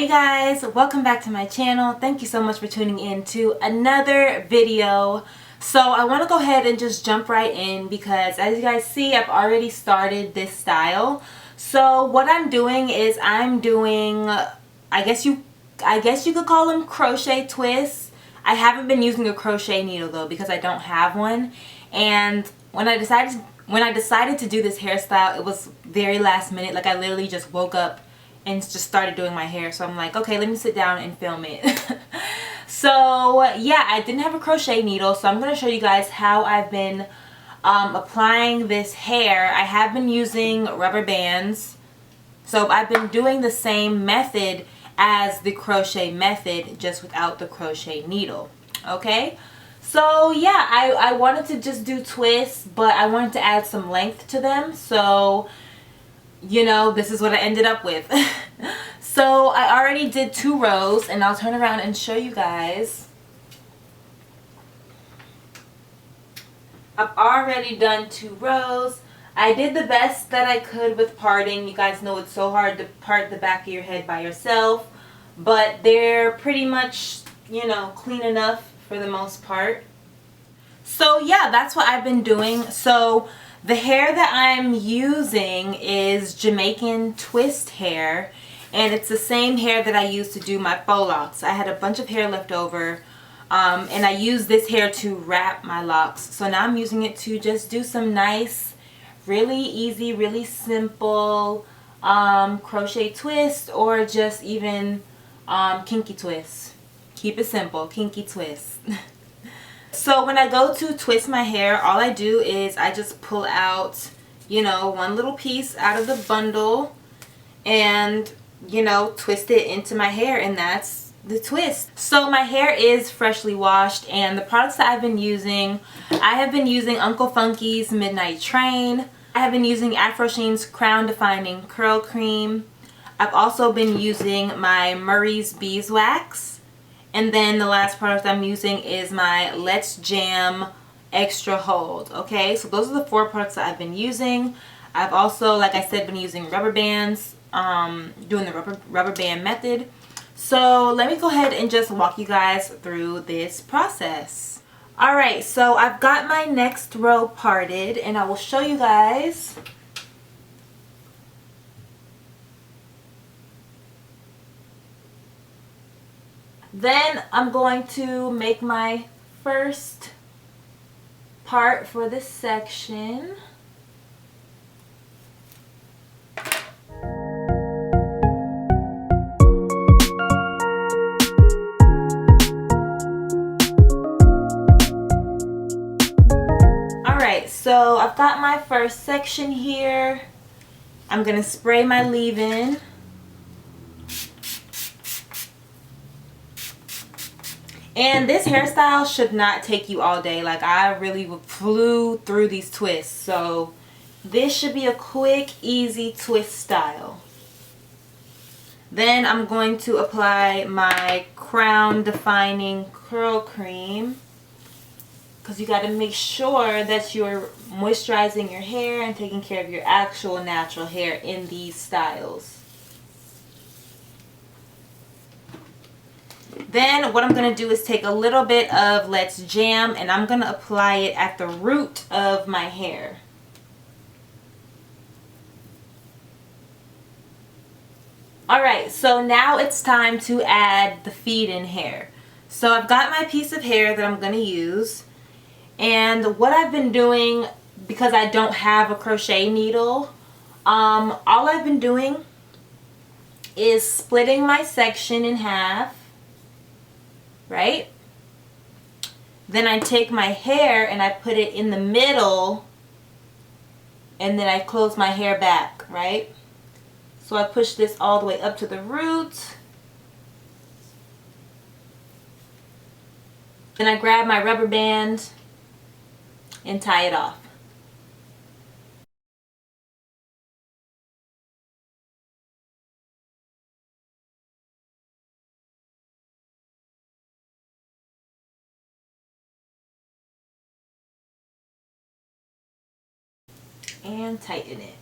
Hey guys, welcome back to my channel. Thank you so much for tuning in to another video. So I want to go ahead and just jump right in because as you guys see, I've already started this style. So what I'm doing is I'm doing, I guess you could call them crochet twists. I haven't been using a crochet needle though because I don't have one. And when I decided to do this hairstyle, it was very last minute. Like I literally just woke up and just started doing my hair. So I'm like, okay, let me sit down and film it. So yeah, I didn't have a crochet needle, so I'm going to show you guys how I've been applying this hair. I have been using rubber bands. So I've been doing the same method as the crochet method, just without the crochet needle. Okay, so yeah, I wanted to just do twists, but I wanted to add some length to them. So you know, this is what I ended up with. So I already did 2 rows, and I'll turn around and show you guys. I've already done 2 rows. I did the best that I could with parting. You guys know it's so hard to part the back of your head by yourself, but they're pretty much, you know, clean enough for the most part. So yeah, that's what I've been doing. So the hair that I'm using is Jamaican twist hair, and it's the same hair that I used to do my faux locks. I had a bunch of hair left over, and I used this hair to wrap my locks. So now I'm using it to just do some nice, really easy, really simple crochet twist, or just even kinky twist. Keep it simple, kinky twist. So when I go to twist my hair, all I do is I just pull out, you know, one little piece out of the bundle and, you know, twist it into my hair, and that's the twist. So my hair is freshly washed, and the products that I've been using, I have been using Uncle Funky's Midnight Train. I have been using Afrosheen's Crown Defining Curl Cream. I've also been using my Murray's Beeswax. And then the last product I'm using is my Let's Jam Extra Hold. Okay, so those are the 4 products that I've been using. I've also, like I said, been using rubber bands, doing the rubber band method. So let me go ahead and just walk you guys through this process. Alright, so I've got my next row parted, and I will show you guys. Then I'm going to make my first part for this section. Alright, so I've got my first section here. I'm going to spray my leave-in. And this hairstyle should not take you all day. Like, I really flew through these twists. So this should be a quick, easy twist style. Then I'm going to apply my Crown Defining Curl Cream, because you got to make sure that you're moisturizing your hair and taking care of your actual natural hair in these styles. Then what I'm going to do is take a little bit of Let's Jam, and I'm going to apply it at the root of my hair. Alright, so now it's time to add the feed-in hair. So I've got my piece of hair that I'm going to use, and what I've been doing, because I don't have a crochet needle, all I've been doing is splitting my section in half. Right? Then I take my hair and I put it in the middle, and then I close my hair back, right? So I push this all the way up to the root. Then I grab my rubber band and tie it off. And tighten it.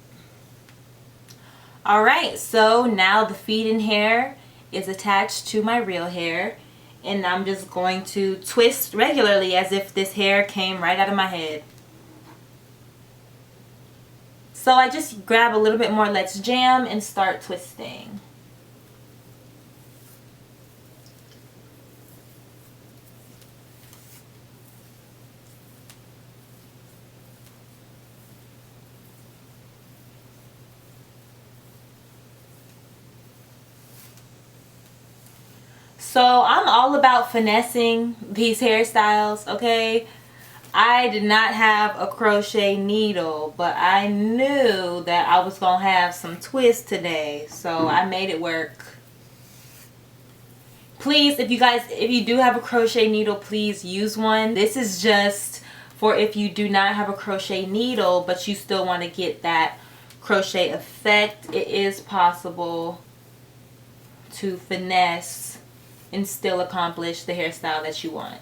Alright, so now the feed-in hair is attached to my real hair, and I'm just going to twist regularly as if this hair came right out of my head. So I just grab a little bit more Let's Jam and start twisting. So I'm all about finessing these hairstyles, okay? I did not have a crochet needle, but I knew that I was gonna have some twists today, so I made it work. Please, if you do have a crochet needle, please use one. This is just for if you do not have a crochet needle, but you still want to get that crochet effect. It is possible to finesse and still accomplish the hairstyle that you want.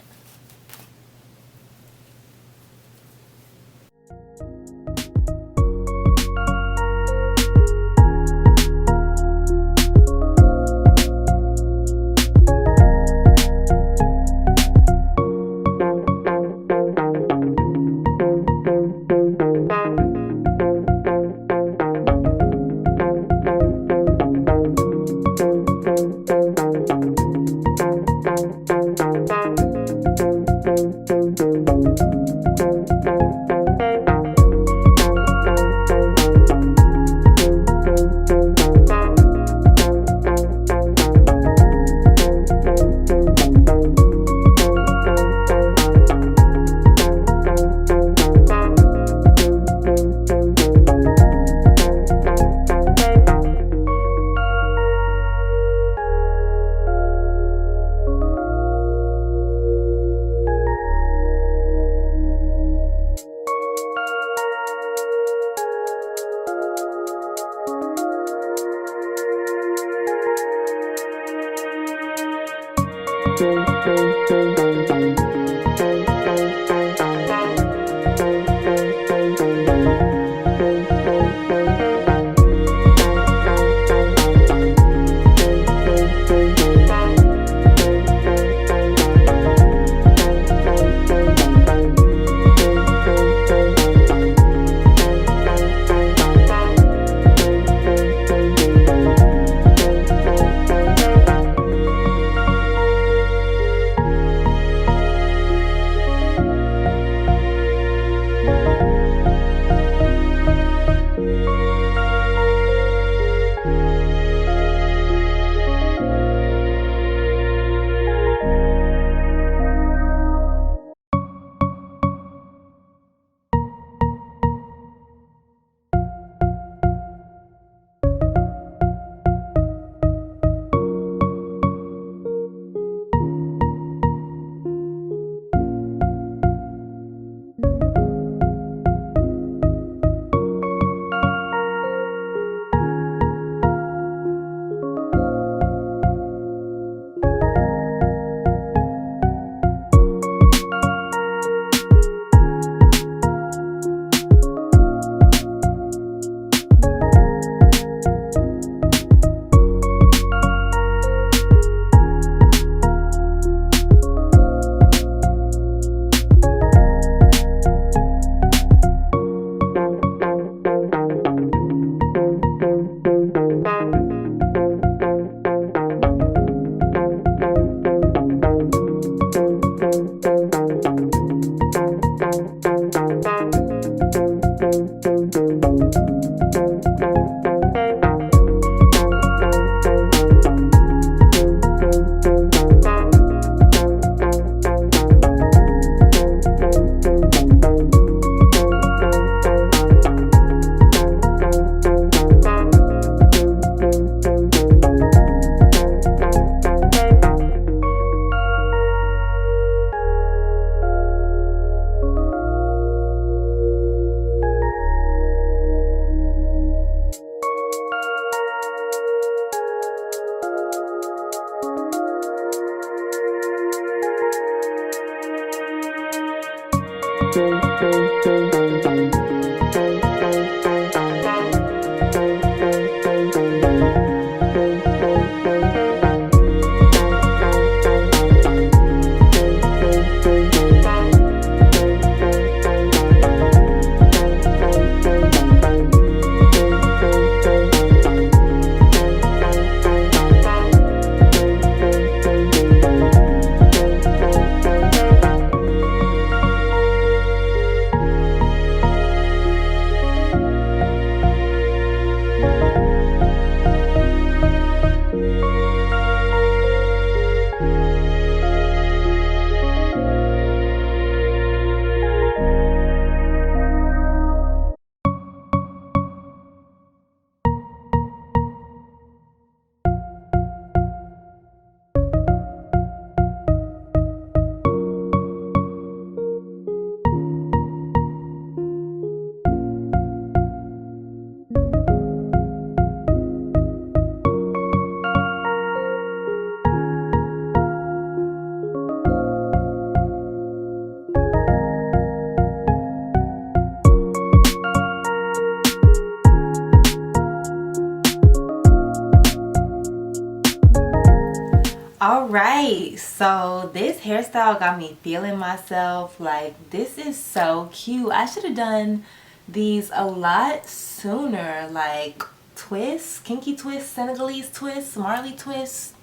So this hairstyle got me feeling myself. Like, this is so cute. I should have done these a lot sooner. Like twists, kinky twists, Senegalese twists, Marley twists.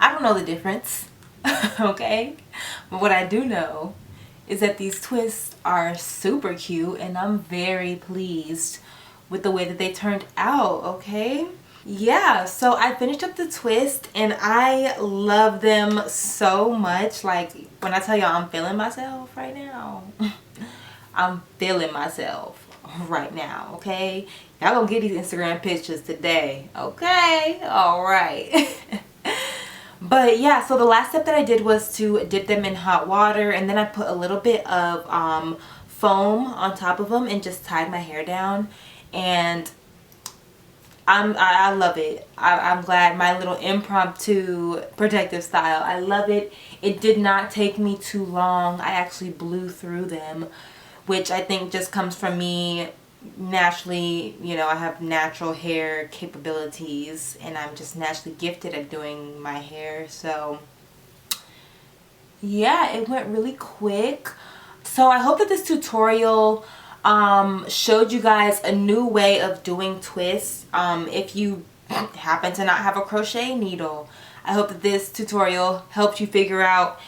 I don't know the difference. Okay, but what I do know is that these twists are super cute, and I'm very pleased with the way that they turned out. Okay, yeah, so I finished up the twist and I love them so much. Like, when I tell y'all I'm feeling myself right now, I'm feeling myself right now. Okay, y'all gonna get these Instagram pictures today. Okay, all right. But yeah, so the last step that I did was to dip them in hot water, and then I put a little bit of foam on top of them and just tied my hair down. And I love it. I'm glad. My little impromptu protective style, I love it. It did not take me too long. I actually blew through them, which I think just comes from me naturally. You know, I have natural hair capabilities and I'm just naturally gifted at doing my hair. So yeah, it went really quick. So I hope that this tutorial showed you guys a new way of doing twists. If you happen to not have a crochet needle, I hope that this tutorial helped you figure out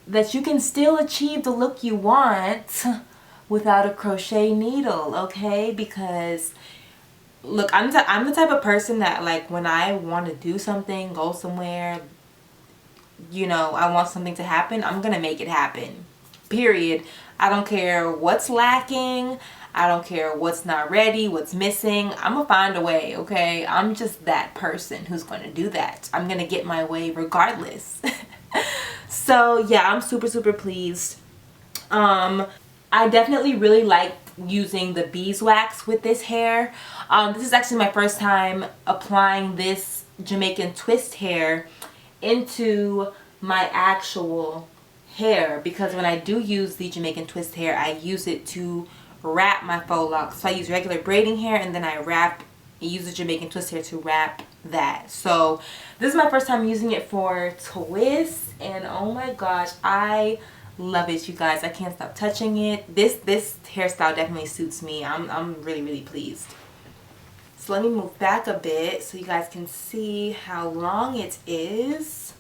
that you can still achieve the look you want without a crochet needle. Okay, because look, I'm the type of person that, like, when I want to do something, go somewhere, you know, I want something to happen, I'm gonna make it happen, period. I don't care what's lacking, I don't care what's not ready, what's missing, I'm gonna find a way. Okay, I'm just that person who's gonna do that. I'm gonna get my way regardless. So yeah, I'm super pleased. I definitely really like using the beeswax with this hair. This is actually my first time applying this Jamaican twist hair into my actual hair, because when I do use the Jamaican twist hair, I use it to wrap my faux locks. So I use regular braiding hair and then I use the Jamaican twist hair to wrap that. So this is my first time using it for twists, and oh my gosh, I love it, you guys. I can't stop touching it. This hairstyle definitely suits me. I'm really pleased. So let me move back a bit so you guys can see how long it is.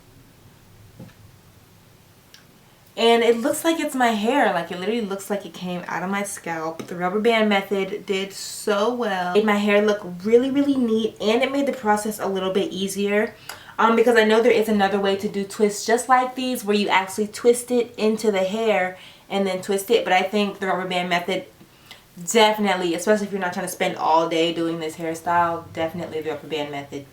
And it looks like it's my hair. Like, it literally looks like it came out of my scalp. The rubber band method did so well. It made my hair look really neat, and it made the process a little bit easier. Because I know there is another way to do twists just like these, where you actually twist it into the hair and then twist it. But I think the rubber band method, definitely, especially if you're not trying to spend all day doing this hairstyle, definitely the rubber band method.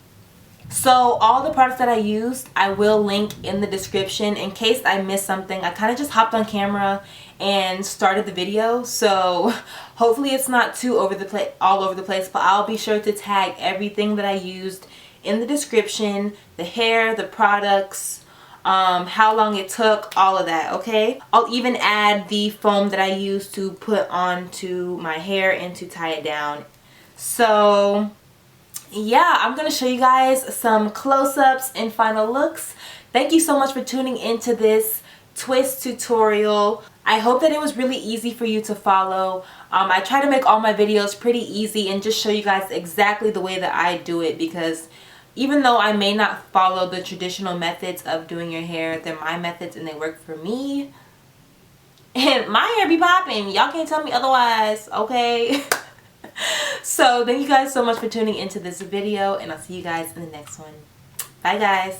So all the products that I used, I will link in the description in case I missed something. I kind of just hopped on camera and started the video, so hopefully it's not too all over the place, but I'll be sure to tag everything that I used in the description, the hair, the products, how long it took, all of that. Okay, I'll even add the foam that I used to put onto my hair and to tie it down. So yeah, I'm gonna show you guys some close-ups and final looks. Thank you so much for tuning into this twist tutorial. I hope that it was really easy for you to follow. I try to make all my videos pretty easy and just show you guys exactly the way that I do it, because even though I may not follow the traditional methods of doing your hair, they're my methods and they work for me. And my hair be popping. Y'all can't tell me otherwise, okay? So thank you guys so much for tuning into this video, and I'll see you guys in the next one. Bye guys.